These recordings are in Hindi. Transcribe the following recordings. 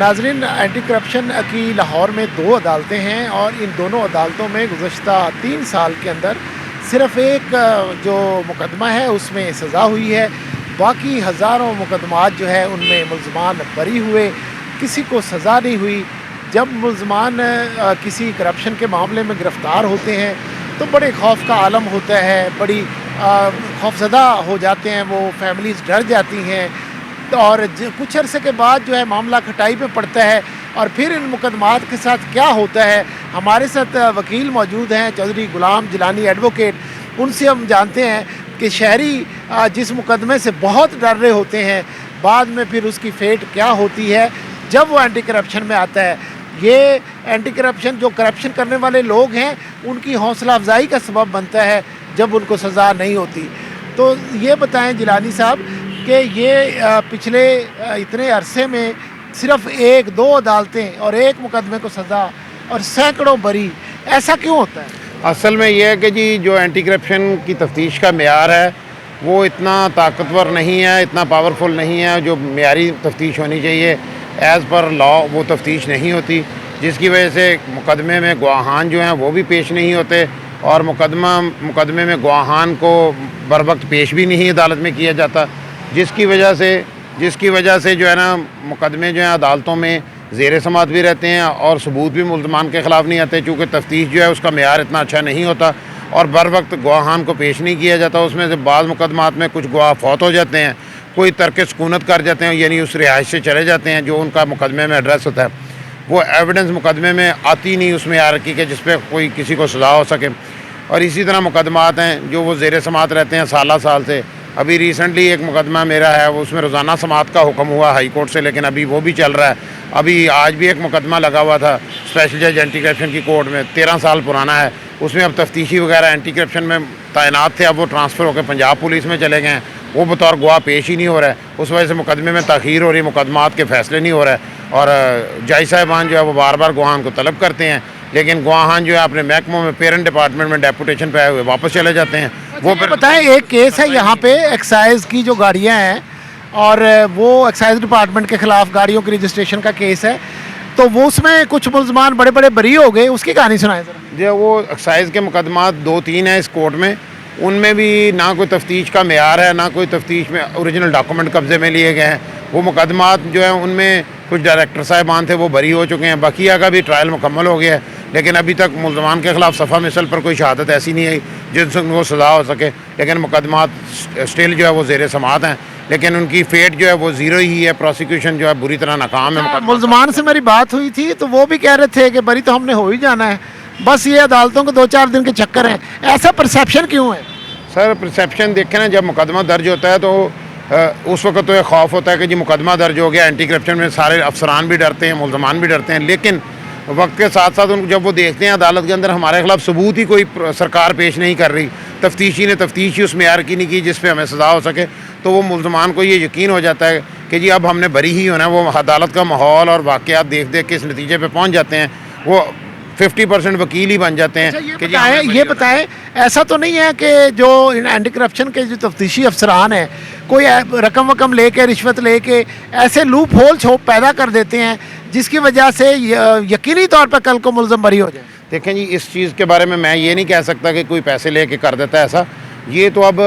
नाजरीन, एंटी करप्शन की लाहौर में 2 अदालतें हैं और इन दोनों अदालतों में गुज़श्ता 3 साल के अंदर सिर्फ़ एक जो मुकदमा है उसमें सज़ा हुई है। बाकी हज़ारों मुकदमात जो है उनमें मुल्ज़मान बरी हुए, किसी को सज़ा नहीं हुई। जब मुल्ज़मान किसी करप्शन के मामले में गिरफ़्तार होते हैं तो बड़े खौफ का आलम होता है, बड़ी खौफज़दा हो जाते हैं, वो फैमिलीज़ डर जाती हैं और कुछ अरसे के बाद जो है मामला खटाई पे पड़ता है। और फिर इन मुकदमात के साथ क्या होता है, हमारे साथ वकील मौजूद हैं चौधरी गुलाम जिलानी एडवोकेट। उनसे हम जानते हैं कि शहरी जिस मुकदमे से बहुत डर रहे होते हैं, बाद में फिर उसकी फेट क्या होती है जब वो एंटी करप्शन में आता है। ये एंटी करप्शन जो करप्शन करने वाले लोग हैं उनकी हौसला अफजाई का सबब बनता है जब उनको सज़ा नहीं होती। तो ये बताएं जिलानी साहब कि ये पिछले इतने अरसे में सिर्फ 1-2 अदालतें और एक मुकदमे को सज़ा और सैकड़ों बरी, ऐसा क्यों होता है? असल में यह है कि जी जो एंटी करप्शन की तफ्तीश का मेयार है वो इतना ताकतवर नहीं है, इतना पावरफुल नहीं है। जो मेयारी तफ्तीश होनी चाहिए एज़ पर लॉ वो तफ्तीश नहीं होती, जिसकी वजह से मुकदमे में गवाहान जो हैं वो भी पेश नहीं होते और मुकदमे में गवाहान को बर वक्त पेश भी नहीं अदालत में किया जाता, जिसकी वजह से जो है ना मुकदमे जो हैं अदालतों में ज़ेर समात भी रहते हैं और सबूत भी मुल्ज़मान के ख़िलाफ़ नहीं आते, चूँकि तफ्तीश जो है उसका मेयार इतना अच्छा नहीं होता और बर वक्त गवाहान को पेश नहीं किया जाता। उसमें से बाद मुकदमात में कुछ गवाह फौत हो जाते हैं, कोई तर्क सुकूनत कर जाते हैं, यानी उस रिहाइश से चले जाते हैं जो उनका मुकदमे में एड्रेस होता है, वो एविडेंस मुकदमे में आती नहीं उस मेयार की कि जिस पर कोई किसी को सज़ा हो सके। और इसी तरह मुकदमात हैं जो वो ज़ेर समात रहते हैं साल से। अभी रिसेंटली एक मुकदमा मेरा है, वो उसमें रोज़ाना समात का हुक्म हुआ हाई कोर्ट से, लेकिन अभी वो भी चल रहा है। अभी आज भी एक मुकदमा लगा हुआ था स्पेशल जज एंटी करप्शन की कोर्ट में, 13 साल पुराना है। उसमें अब तफ्तीशी वगैरह एंटी करप्शन में तैनात थे, अब वो ट्रांसफ़र होकर पंजाब पुलिस में चले गए हैं, वो बतौर गवाह पेश ही नहीं हो रहा है। उस वजह से मुकदमे में ताख़ीर हो रही, मुकदमात के फ़ैसले नहीं हो रहा है और जज साहिबान जो है वो बार बार गवाहान को तलब करते हैं, लेकिन गवाहान जो है अपने महकमों में पेरेंट डिपार्टमेंट में डेपुटेशन पे आए हुए वापस चले जाते हैं। वो फिर बताएं, एक केस है यहाँ पे एक्साइज की जो गाड़ियाँ हैं और वो एक्साइज डिपार्टमेंट के ख़िलाफ़ गाड़ियों की रजिस्ट्रेशन का केस है, तो वो उसमें कुछ मुल्ज़मान बड़े बड़े बरी हो गए, उसकी कहानी सुनाएं ज़रा। जो वो एक्साइज के मुकदमात 2-3 हैं इस कोर्ट में, उनमें भी ना कोई तफ्तीश का मेयार है, ना कोई तफ्तीश में ओरिजिनल डॉक्यूमेंट कब्जे में लिए गए हैं। वो मुकदमात जो है उनमें कुछ डायरेक्टर साहिबान थे वो बरी हो चुके हैं, बकिया का भी ट्रायल मुकम्मल हो गया है, लेकिन अभी तक मुल्ज़मान के ख़िलाफ़ सफ़ा मिसल पर कोई शहादत ऐसी नहीं आई जिनसे उनको सज़ा हो सके। लेकिन मुकदमात स्टिल जो है वो ज़ेर समात हैं, लेकिन उनकी फेट जो है वो ज़ीरो ही है। प्रोसिक्यूशन जो है बुरी तरह नाकाम है। मुल्ज़मान से मेरी बात हुई थी तो वो भी कह रहे थे कि बरी तो हमने हो ही जाना है, बस ये अदालतों के 2-4 दिन के चक्कर हैं। ऐसा परसेप्शन क्यों है? सर परसेप्शन देखें ना, जब मुकदमा दर्ज होता है तो उस वक्त तो ये खौफ होता है कि जी मुकदमा दर्ज हो गया, एंटी करप्शन में सारे अफसरान भी डरते हैं, मुल्ज़मान भी डरते हैं। लेकिन वक्त के साथ साथ उनको जब वो देखते हैं अदालत के अंदर हमारे ख़िलाफ़ सबूत ही कोई सरकार पेश नहीं कर रही, तफ्तीशी ने तफ्तीश ही उस मेयार की नहीं की जिस पे हमें सज़ा हो सके, तो वो मुल्ज़मान को ये यकीन हो जाता है कि जी अब हमने बरी ही होना है। वो अदालत का माहौल और वाक़यात देख देख के इस नतीजे पर पहुँच जाते हैं, वो 50% वकील ही बन जाते हैं। अच्छा, ये बताएं ऐसा तो नहीं है कि जो एंटी करप्शन के जो तफ्तीशी अफसरान हैं कोई रकम वकम लेके रिश्वत लेके ऐसे लूप होल छोप पैदा कर देते हैं जिसकी वजह से यकीनी तौर पर कल को मुल्ज़म बरी हो जाए? देखें जी, इस चीज़ के बारे में मैं ये नहीं कह सकता कि कोई पैसे लेके कर देता है ऐसा। ये तो अब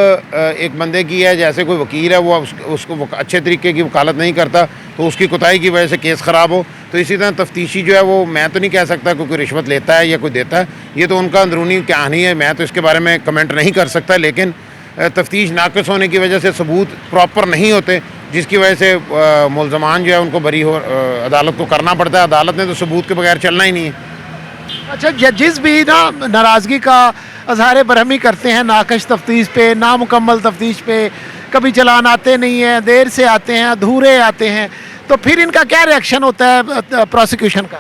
एक बंदे की है, जैसे कोई वकील है वो उसको अच्छे तरीके की वकालत नहीं करता तो उसकी कोताही की वजह से केस ख़राब हो, तो इसी तरह तफ्तीशी जो है वो मैं तो नहीं कह सकता कोई रिश्वत लेता है या कोई देता है, ये तो उनका अंदरूनी कहानी है, मैं तो इसके बारे में कमेंट नहीं कर सकता। लेकिन तफ्तीश नाक़िस होने की वजह से सबूत प्रॉपर नहीं होते, जिसकी वजह से मुल्ज़मान जो है उनको बरी हो अदालत को करना पड़ता है। अदालत ने तो सबूत के बगैर चलना ही नहीं है। अच्छा, जजेस भी ना नाराज़गी का अज़हार बरहमी करते हैं नाकश तफ्तीश पे, नामुकम्मल तफ्तीश पे, कभी चलान आते नहीं हैं, देर से आते हैं, अधूरे आते हैं, तो फिर इनका क्या रिएक्शन होता है प्रोसिक्यूशन का?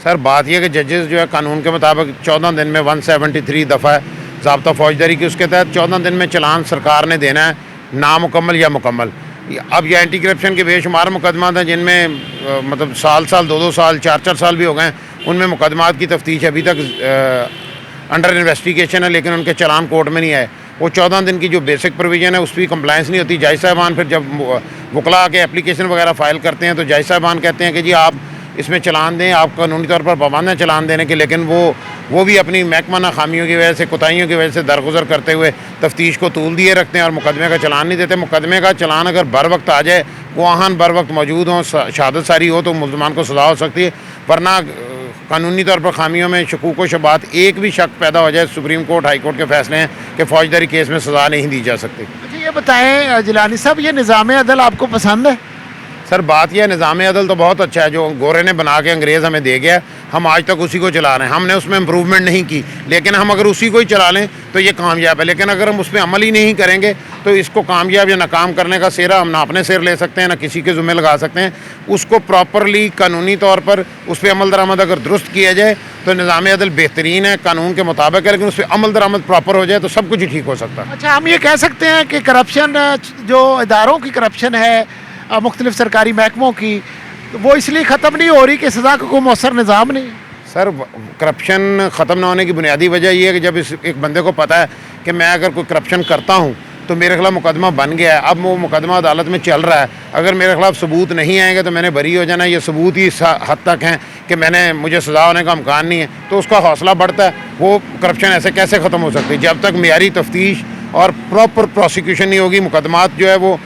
सर बात यह कि जजेस जो है कानून के मुताबिक 14 दिन में 173 दफ़ा है ज़ाब्ता फौजदारी की, उसके तहत 14 दिन में चलान सरकार ने देना है, नामुकम्मल या मुकम्मल। अब ये एंटी करप्शन के बेशुमार मुकदमात हैं जिनमें मतलब साल 2-2 साल 4-4 साल भी हो गए, उनमें मुकदमात की तफ्तीश अभी तक अंडर इन्वेस्टिगेशन है, लेकिन उनके चलान कोर्ट में नहीं आए। वो 14 दिन की जो बेसिक प्रोविज़न है उस पर कंप्लाइंस नहीं होती। जज साहिबान फिर जब वकला के एप्लीकेशन वगैरह फ़ाइल करते हैं तो जज साहिबान कहते हैं कि जी आप इसमें चलान दें, आप कानूनी तौर पर पाबंद हैं चलान देने के, लेकिन वो भी अपनी महकमाना खामियों की वजह से, कोताहियों की वजह से दरगुजर करते हुए तफ्तीश को तूल दिए रखते हैं और मुकदमे का चलान नहीं देते। मुकदमे का चलान अगर बर वक्त आ जाए, गवाहान बर वक्त मौजूद हों, शहादत सारी हो, तो मुल्ज़मान को सज़ा हो सकती है। वरना कानूनी तौर पर खामियों में शकूक व शबात एक भी शक पैदा हो जाए, सुप्रीम कोर्ट हाई कोर्ट के फैसले हैं कि फ़ौजदारी केस में सज़ा नहीं दी जा सकती। अच्छा, ये बताएं जिलानी साहब, ये निज़ाम अदल आपको पसंद है? सर, बात यह निज़ाम अदल तो बहुत अच्छा है, जो गोरे ने बना के अंग्रेज़ हमें दे गया, हम आज तक उसी को चला रहे हैं। हमने उसमें इम्प्रूवमेंट नहीं की, लेकिन हम अगर उसी को ही चला लें तो ये कामयाब है। लेकिन अगर हम उस पर अमल ही नहीं करेंगे तो इसको कामयाब या नाकाम करने का सेहरा हम ना अपने सिर ले सकते हैं, ना किसी के ज़िम्मे लगा सकते हैं। उसको प्रॉपरली कानूनी तौर पर उस पर अमल दरामद अगर दुरुस्त किया जाए तो निज़ाम अदल बेहतरीन है, कानून के मुताबिक है, लेकिन उस पर अमल दरामद प्रॉपर हो जाए तो सब कुछ ही ठीक हो सकता है। अच्छा, हम ये कह सकते हैं कि करप्शन, जो इदारों की करप्शन है मुख्तलिफ सरकारी महकमों की, वो इसलिए ख़त्म नहीं हो रही कि सज़ा का कोई मौसर निज़ाम नहीं है? सर, करप्शन ख़त्म ना होने की बुनियादी वजह यह है कि जब एक बंदे को पता है कि मैं अगर कोई करप्शन करता हूँ तो मेरे खिलाफ मुकदमा बन गया है, अब वो मुकदमा अदालत में चल रहा है, अगर मेरे खिलाफ सबूत नहीं आएंगे तो मैंने बरी हो जाना, ये सबूत ही इस हद तक हैं कि मुझे सज़ा होने का इम्कान नहीं है, तो उसका हौसला बढ़ता है। वो करप्शन ऐसे कैसे ख़त्म हो सकती है? जब तक मेयारी तफ्तीश और प्रॉपर प्रोसिक्यूशन नहीं होगी, मुकदमात जो है वो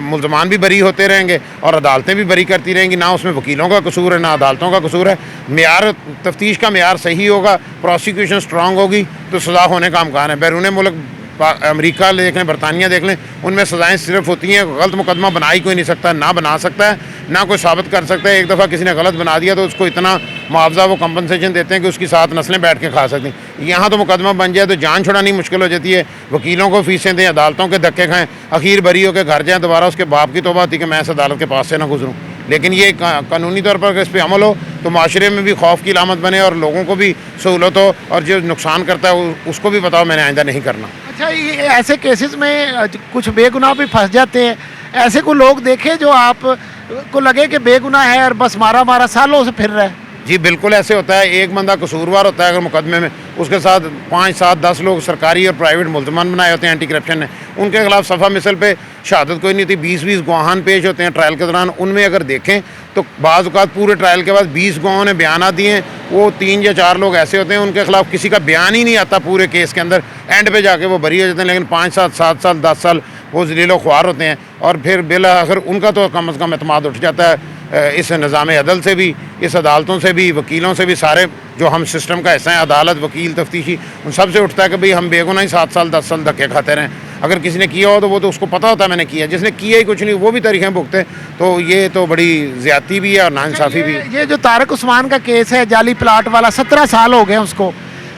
मुल्ज़मान भी बरी होते रहेंगे और अदालतें भी बरी करती रहेंगी। ना उसमें वकीलों का कसूर है, ना अदालतों का कसूर है। मेयार तफ्तीश का मेयार सही होगा, प्रोसिक्यूशन स्ट्रांग होगी तो सज़ा होने का इम्कान है। बैरून मुल्क अमेरिका देख लें, बरतानिया देख लें, उनमें सज़ाएँ सिर्फ होती हैं, गलत मुकदमा बना ही कोई नहीं सकता, ना बना सकता है, ना कोई साबित कर सकता है। एक दफ़ा किसी ने गलत बना दिया तो उसको इतना मुआवजा, वो कंपनसेशन देते हैं कि उसकी 7 नस्लें बैठ के खा सकती हैं। यहाँ तो मुकदमा बन जाए तो जान छुड़ानी मुश्किल हो जाती है, वकीलों को फीसें दें, अदालतों के धक्के खाएँ, आखिर बरी होकर घर जाएँ, दोबारा उसके बाप की तौबा थी कि मैं इस अदालत के पास से ना गुजरूँ। लेकिन ये कानूनी तौर पर अगर इस पर अमल हो तो माशरे में भी खौफ की लामत बने और लोगों को भी सहूलत हो, और जो नुकसान करता है उसको भी बताओ मैंने आइंदा नहीं करना। अच्छा, ये ऐसे केसेस में कुछ बेगुनाह भी फंस जाते हैं, ऐसे को लोग देखे जो आप को लगे कि बेगुनाह है और बस मारा मारा सालों से फिर रहा है? जी बिल्कुल ऐसे होता है। एक बंदा कसूरवार होता है अगर मुकदमे में, उसके साथ 5, 7, 10 लोग सरकारी और प्राइवेट मुल्ज़मान बनाए होते हैं एंटी करप्शन ने, उनके खिलाफ सफ़ा मिसल पे शहादत कोई नहीं थी। 20-20 गवाहान पेश होते हैं ट्रायल के दौरान। उनमें अगर देखें तो बाज़ औक़ात पूरे ट्रायल के बाद 20 गवाहों ने बयान दिए हैं, वो 3 या 4 लोग ऐसे होते हैं उनके खिलाफ किसी का बयान ही नहीं आता पूरे केस के अंदर, एंड पे जाके वो बरी हो जाते हैं। लेकिन 5 साल, 7 साल, 10 साल वो ज़लील ख्वार होते हैं, और फिर बिला आखिर उनका तो कम अज़ कम एतमाद उठ जाता है इस निज़ाम अदल से भी, इस अदालतों से भी, वकीलों से भी। सारे जो हम सिस्टम का हिस्सा हैं, अदालत, वकील, तफ्तीशी, उन सब से उठता है कि भाई हम बेगुनाह ही 7 साल 10 साल धक्के खाते रहें। अगर किसी ने किया हो तो वो तो उसको पता होता है मैंने किया, जिसने किया ही कुछ नहीं वो भी तारीखें भुगते, तो ये तो बड़ी ज़्यादती भी है और नाइंसाफ़ी भी है। ये जो तारक उस्मान का केस है, जाली प्लाट वाला, 17 साल हो गए उसको,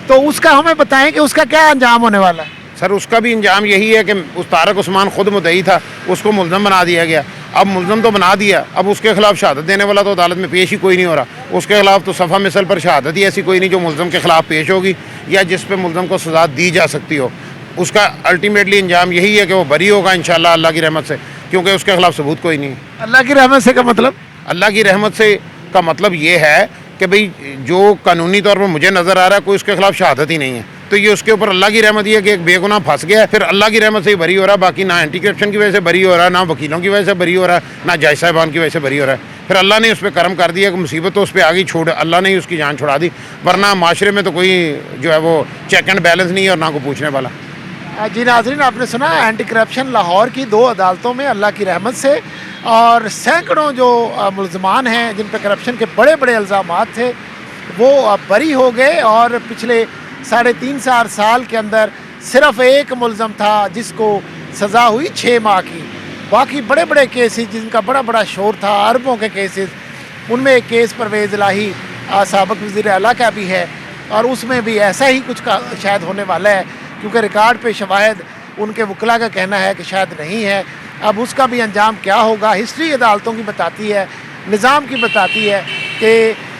तो उसका हमें बताएं कि उसका क्या अंजाम होने वाला है? सर, उसका भी अंजाम यही है कि उस तारक उस्मान खुद मुद्दई था, उसको मुल्ज़म बना दिया गया। अब मुल्ज़म तो बना दिया, अब उसके खिलाफ शहादत देने वाला तो अदालत में पेश ही कोई नहीं हो रहा। उसके खिलाफ तो सफ़ा मिसल पर शहादत ही ऐसी कोई नहीं जो मुल्ज़म के खिलाफ पेश होगी या जिस पे मुल्ज़म को सज़ा दी जा सकती हो। उसका अल्टीमेटली अंजाम यही है कि वो बरी होगा इंशाअल्लाह अल्लाह की रहमत से, क्योंकि उसके खिलाफ सबूत कोई नहीं है। अल्लाह की रहमत से का मतलब? अल्लाह की रहमत से का मतलब ये है कि भाई जो कानूनी तौर पर मुझे नज़र आ रहा है कोई उसके खिलाफ शहादत ही नहीं है, तो ये उसके ऊपर अल्लाह की रहमत ही है कि एक बेगुनाह फंस गया, फिर अल्लाह की रहमत से ही बरी हो रहा है। बाकी ना एंटी करप्शन की वजह से बरी हो रहा है, ना वकीलों की वजह से बरी हो रहा है, ना जज साहिबान की वजह से बरी हो रहा है। फिर अल्लाह ने उस पर करम कर दिया कि मुसीबत तो उस पर आ गई, छोड़ अल्लाह ने ही उसकी जान छुड़ा दी। वरना माशरे में तो कोई जो है वो चेक एंड बैलेंस नहीं है और ना कोई पूछने वाला। जी नाज़रीन, आपने सुना एंटी करप्शन लाहौर की 2 अदालतों में अल्लाह की रहमत से, और सैकड़ों जो मुल्ज़मान हैं जिन पर करप्शन के बड़े बड़े इल्ज़ामात थे वो बरी हो गए, और पिछले 3.5-4 साल के अंदर सिर्फ एक मुल्ज़म था जिसको सज़ा हुई 6 माह की। बाकी बड़े बड़े केसेस जिनका बड़ा बड़ा शोर था, अरबों के केसेस, उनमें एक केस परवेज़ इलाही साबिक़ वज़ीर आला का भी है, और उसमें भी ऐसा ही कुछ का शायद होने वाला है, क्योंकि रिकॉर्ड पे शवाहिद उनके वकला का कहना है कि शायद नहीं है। अब उसका भी अंजाम क्या होगा, हिस्ट्री अदालतों की बताती है, निज़ाम की बताती है कि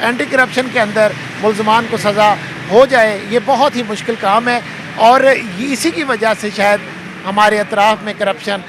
एंटी करप्शन के अंदर मुल्ज़मान को सज़ा हो जाए ये बहुत ही मुश्किल काम है, और इसी की वजह से शायद हमारे अतराफ़ में करप्शन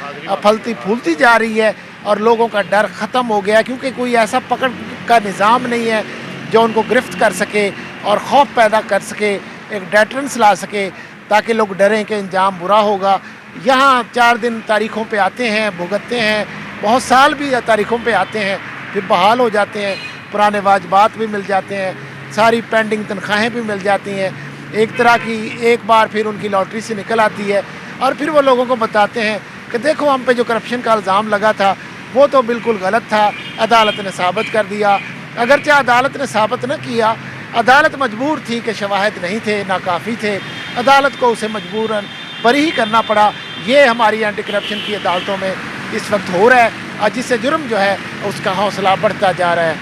फलती फूलती जा रही है और लोगों का डर ख़त्म हो गया, क्योंकि कोई ऐसा पकड़ का निज़ाम नहीं है जो उनको गिरफ्त कर सके और खौफ पैदा कर सके, एक डेटरेंस ला सके ताकि लोग डरें कि अंजाम बुरा होगा। यहाँ 4 दिन तारीख़ों पे आते हैं, भुगतते हैं, बहुत साल भी तारीख़ों पे आते हैं, फिर बहाल हो जाते हैं, पुराने वाजबात भी मिल जाते हैं, सारी पेंडिंग तनख्वाहें भी मिल जाती हैं। एक तरह की एक बार फिर उनकी लॉटरी से निकल आती है और फिर वो लोगों को बताते हैं कि देखो हम पे जो करप्शन का इल्ज़ाम लगा था वो तो बिल्कुल गलत था, अदालत ने साबित कर दिया। अगरचे अदालत ने साबित न किया, अदालत मजबूर थी कि शवाहिद नहीं थे, नाकाफ़ी थे, अदालत को उसे मजबूरन बरी ही करना पड़ा। ये हमारी एंटी करप्शन की अदालतों में इस वक्त हो रहा है और जिससे जुर्म जो है उसका हौसला बढ़ता जा रहा है।